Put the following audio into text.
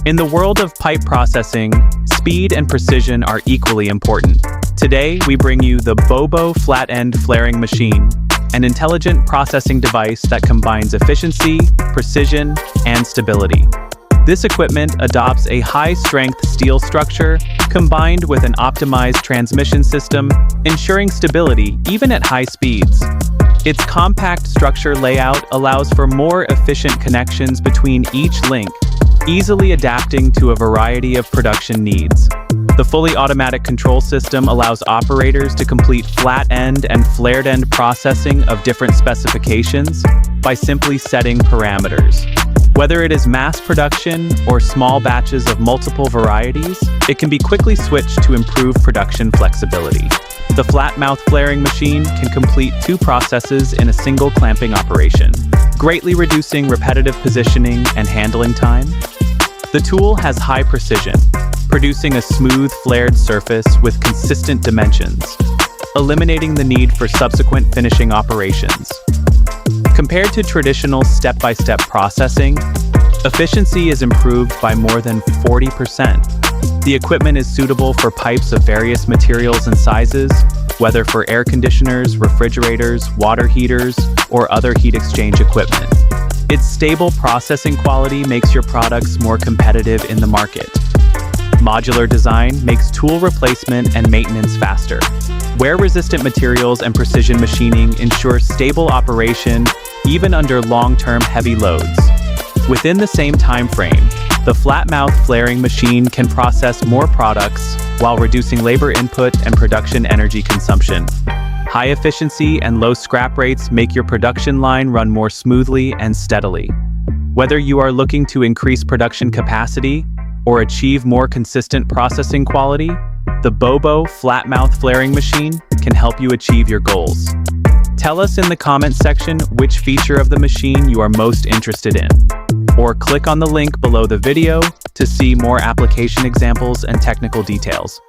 In the world of pipe processing, speed and precision are equally important. Today, we bring you the BOBO flat-end flaring machine, an intelligent processing device that combines efficiency, precision, and stability. This equipment adopts a high-strength steel structure combined with an optimized transmission system, ensuring stability even at high speeds. Its compact structure layout allows for more efficient connections between each link, easily adapting to a variety of production needs. The fully automatic control system allows operators to complete flat-end and flared-end processing of different specifications by simply setting parameters. Whether it is mass production or small batches of multiple varieties, it can be quickly switched to improve production flexibility. The flat-mouth flaring machine can complete 2 processes in a single clamping operation, greatly reducing repetitive positioning and handling time. The tool has high precision, producing a smooth, flared surface with consistent dimensions, eliminating the need for subsequent finishing operations. Compared to traditional step-by-step processing, efficiency is improved by more than 40%. The equipment is suitable for pipes of various materials and sizes, whether for air conditioners, refrigerators, water heaters, or other heat exchange equipment. Its stable processing quality makes your products more competitive in the market. Modular design makes tool replacement and maintenance faster. Wear-resistant materials and precision machining ensure stable operation even under long-term heavy loads. Within the same time frame, the flat-mouth flaring machine can process more products while reducing labor input and production energy consumption. High efficiency and low scrap rates make your production line run more smoothly and steadily. Whether you are looking to increase production capacity or achieve more consistent processing quality, the BOBO flat-mouth flaring machine can help you achieve your goals. Tell us in the comments section which feature of the machine you are most interested in, or click on the link below the video to see more application examples and technical details.